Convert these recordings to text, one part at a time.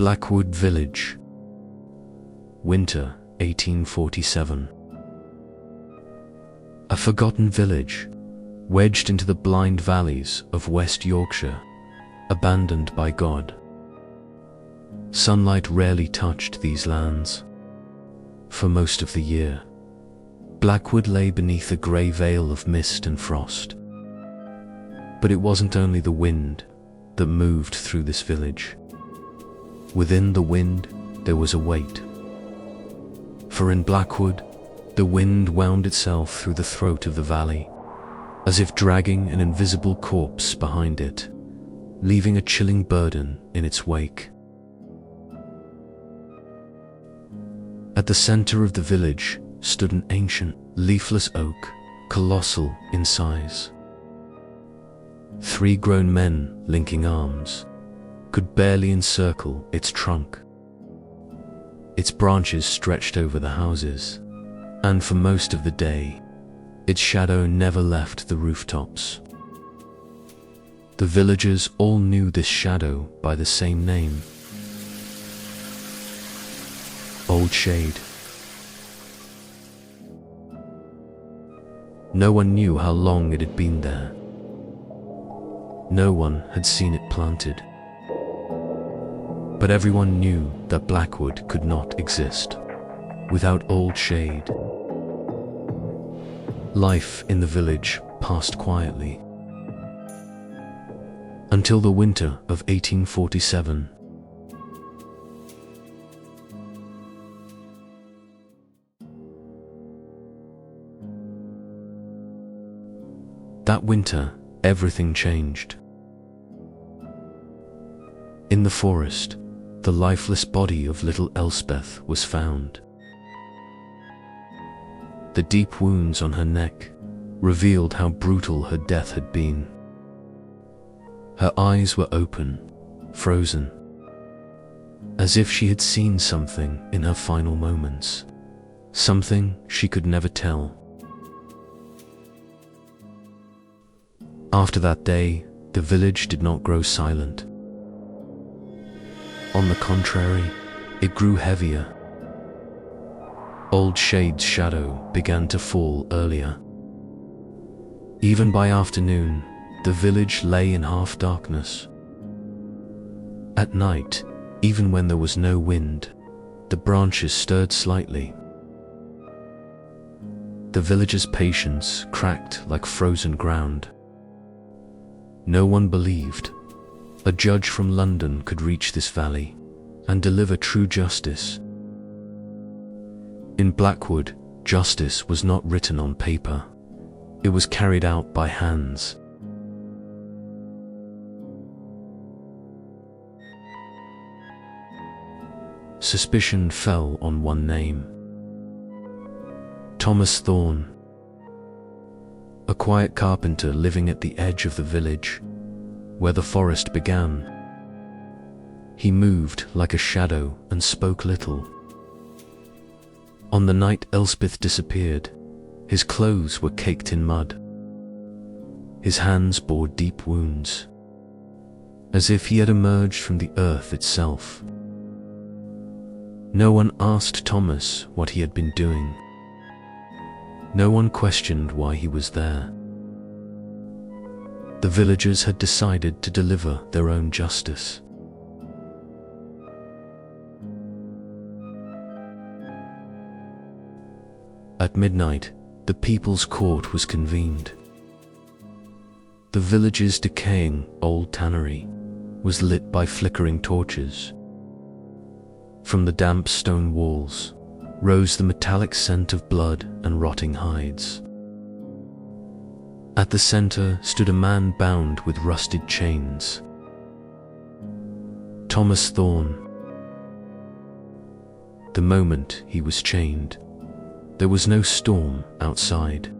Blackwood village. Winter 1847. A forgotten village, wedged into the blind valleys of West Yorkshire, abandoned by God. Sunlight rarely touched these lands. For most of the year, Blackwood lay beneath a grey veil of mist and frost. But it wasn't only the wind that moved through this village. Within the wind, there was a weight. For in Blackwood, the wind wound itself through the throat of the valley, as if dragging an invisible corpse behind it, leaving a chilling burden in its wake. At the center of the village stood an ancient, leafless oak, colossal in size. 3 grown men, linking arms, could barely encircle its trunk. Its branches stretched over the houses, and for most of the day, its shadow never left the rooftops. The villagers all knew this shadow by the same name: Old Shade. No one knew how long it had been there. No one had seen it planted. But everyone knew that Blackwood could not exist without Old Shade. Life in the village passed quietly until the winter of 1847. That winter, everything changed. In the forest, the lifeless body of little Elspeth was found. The deep wounds on her neck revealed how brutal her death had been. Her eyes were open, frozen, as if she had seen something in her final moments, something she could never tell. After that day, the village did not grow silent. On the contrary, it grew heavier. Old Shade's shadow began to fall earlier. Even by afternoon, the village lay in half darkness. At night, even when there was no wind, the branches stirred slightly. The villagers' patience cracked like frozen ground. No one believed a judge from London could reach this valley and deliver true justice. In Blackwood, justice was not written on paper. It was carried out by hands. Suspicion fell on one name: Thomas Thorne. A quiet carpenter living at the edge of the village, where the forest began. He moved like a shadow and spoke little. On the night Elspeth disappeared, his clothes were caked in mud. His hands bore deep wounds, as if he had emerged from the earth itself. No one asked Thomas what he had been doing. No one questioned why he was there. The villagers had decided to deliver their own justice. At midnight, the People's Court was convened. The village's decaying old tannery was lit by flickering torches. From the damp stone walls rose the metallic scent of blood and rotting hides. At the center stood a man bound with rusted chains. Thomas Thorne. The moment he was chained, there was no storm outside.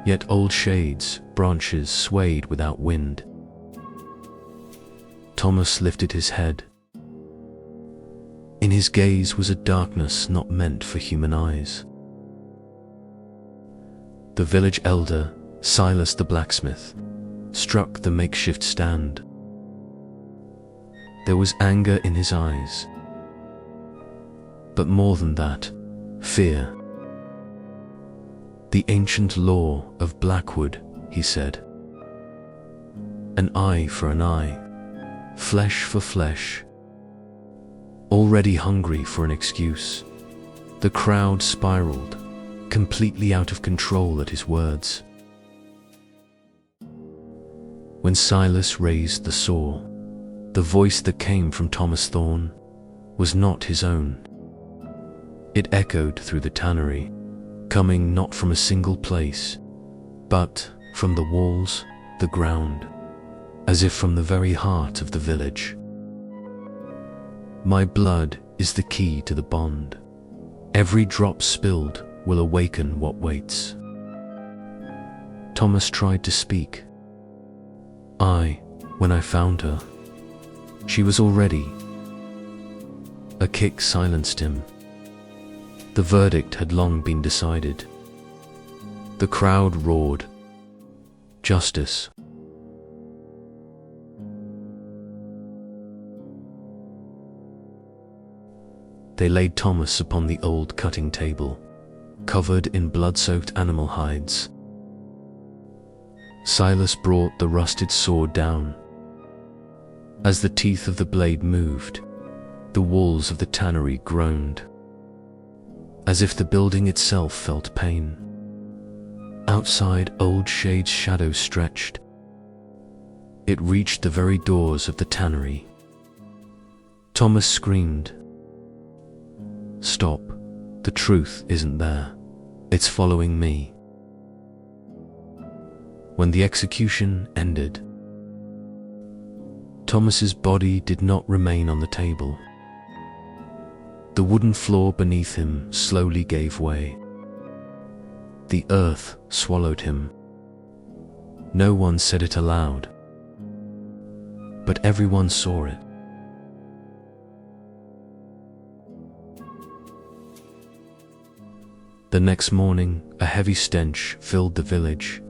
Yet Old Shade's branches swayed without wind. Thomas lifted his head. In his gaze was a darkness not meant for human eyes. The village elder, Silas the blacksmith, struck the makeshift stand. There was anger in his eyes. But more than that, fear. "The ancient law of Blackwood," he said. "An eye for an eye, flesh for flesh." Already hungry for an excuse, the crowd spiraled, completely out of control at his words. When Silas raised the saw, the voice that came from Thomas Thorne was not his own. It echoed through the tannery, coming not from a single place, but from the walls, the ground, as if from the very heart of the village. "My blood is the key to the bond. Every drop spilled will awaken what waits." Thomas tried to speak. When I found her, she was already. A kick silenced him. The verdict had long been decided. The crowd roared, "Justice!" They laid Thomas upon the old cutting table, covered in blood-soaked animal hides. Silas brought the rusted sword down. As the teeth of the blade moved, the walls of the tannery groaned, as if the building itself felt pain. Outside, old Shade's shadow stretched. It reached the very doors of the tannery. Thomas screamed, "Stop, the truth isn't there, it's following me." When the execution ended, Thomas's body did not remain on the table. The wooden floor beneath him slowly gave way. The earth swallowed him. No one said it aloud, but everyone saw it. The next morning, a heavy stench filled the village.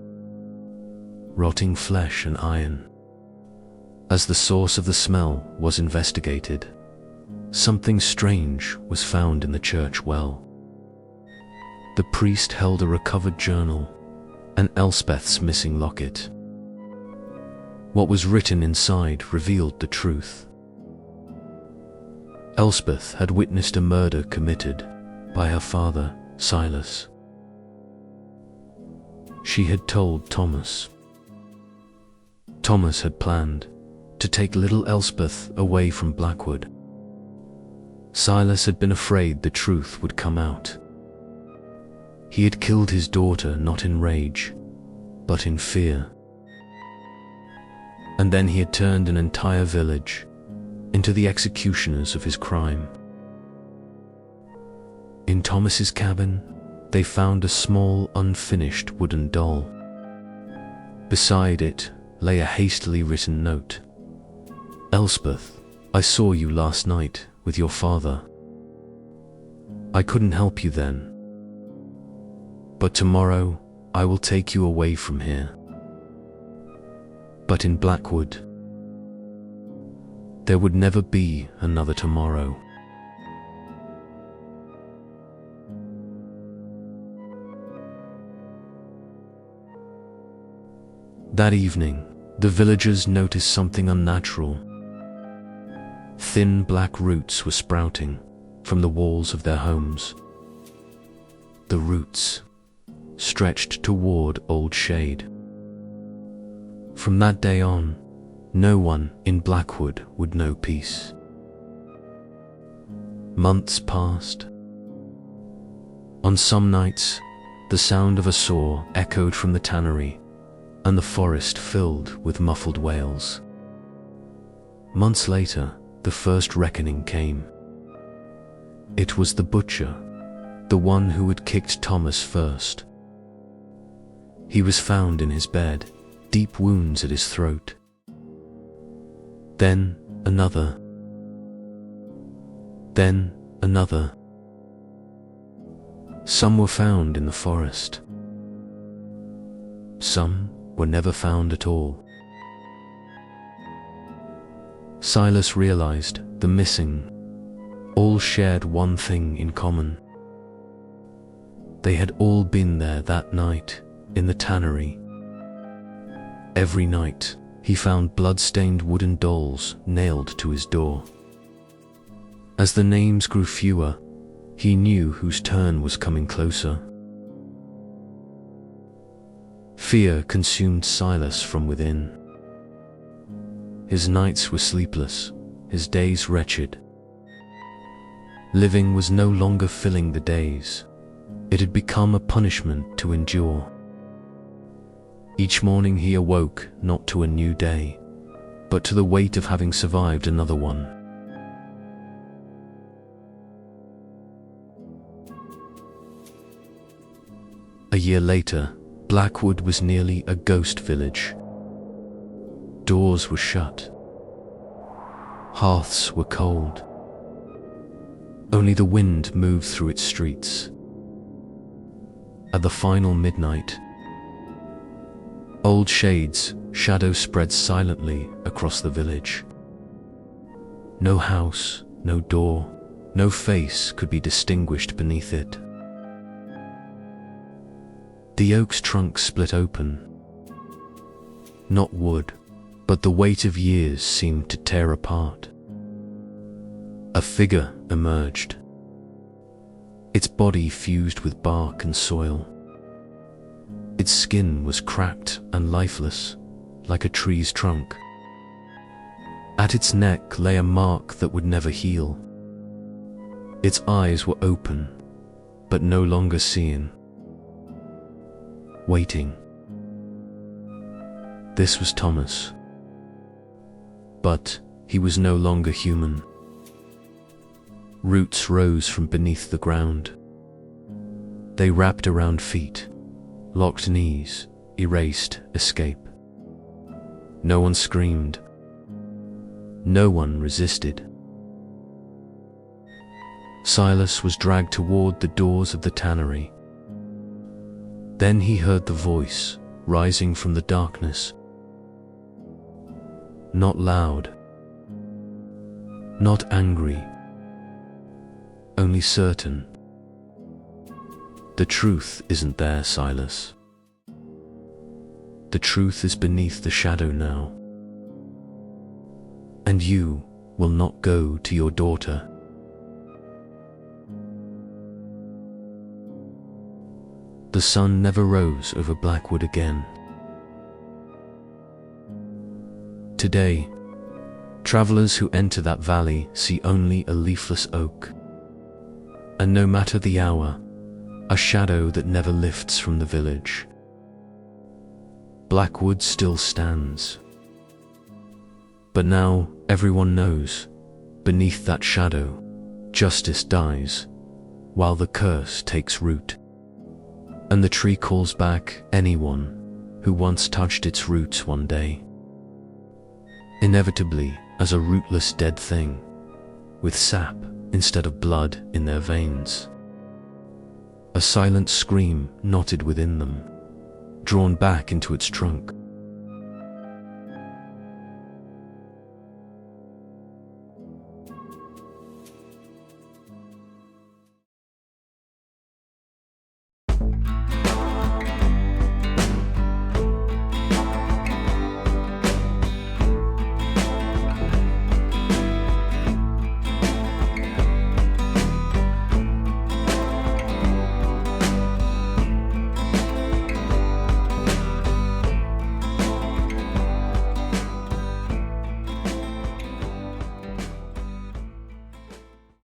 Rotting flesh and iron. As the source of the smell was investigated, something strange was found in the church well. The priest held a recovered journal and Elspeth's missing locket. What was written inside revealed the truth. Elspeth had witnessed a murder committed by her father, Silas. She had told Thomas. Thomas had planned to take little Elspeth away from Blackwood. Silas had been afraid the truth would come out. He had killed his daughter not in rage, but in fear. And then he had turned an entire village into the executioners of his crime. In Thomas's cabin, they found a small, unfinished wooden doll. Beside it lay a hastily written note. "Elspeth, I saw you last night with your father. I couldn't help you then. But tomorrow I will take you away from here. But in Blackwood, there would never be another tomorrow." That evening, the villagers noticed something unnatural. Thin black roots were sprouting from the walls of their homes. The roots stretched toward Old Shade. From that day on, no one in Blackwood would know peace. Months passed. On some nights, the sound of a saw echoed from the tannery, and the forest filled with muffled wails. Months later, the first reckoning came. It was the butcher, the one who had kicked Thomas first. He was found in his bed, deep wounds at his throat. Then another. Then another. Some were found in the forest. Some were never found at all. Silas realized the missing all shared one thing in common. They had all been there that night in the tannery. Every night, he found blood-stained wooden dolls nailed to his door. As the names grew fewer, he knew whose turn was coming closer. Fear consumed Silas from within. His nights were sleepless, his days wretched. Living was no longer filling the days. It had become a punishment to endure. Each morning he awoke not to a new day, but to the weight of having survived another one. A year later, Blackwood was nearly a ghost village. Doors were shut. Hearths were cold. Only the wind moved through its streets. At the final midnight, old shades' shadow spread silently across the village. No house, no door, no face could be distinguished beneath it. The oak's trunk split open. Not wood, but the weight of years seemed to tear apart. A figure emerged. Its body fused with bark and soil. Its skin was cracked and lifeless, like a tree's trunk. At its neck lay a mark that would never heal. Its eyes were open, but no longer seeing. Waiting. This was Thomas. But he was no longer human. Roots rose from beneath the ground. They wrapped around feet, locked knees, erased escape. No one screamed. No one resisted. Silas was dragged toward the doors of the tannery. Then he heard the voice rising from the darkness. Not loud, not angry, only certain. The truth isn't there, Silas. The truth is beneath the shadow now. And you will not go to your daughter. The sun never rose over Blackwood again. Today, travelers who enter that valley see only a leafless oak, and no matter the hour, a shadow that never lifts from the village. Blackwood still stands. But now everyone knows, beneath that shadow, justice dies, while the curse takes root. And the tree calls back anyone who once touched its roots one day. Inevitably as a rootless dead thing, with sap instead of blood in their veins. A silent scream knotted within them, drawn back into its trunk.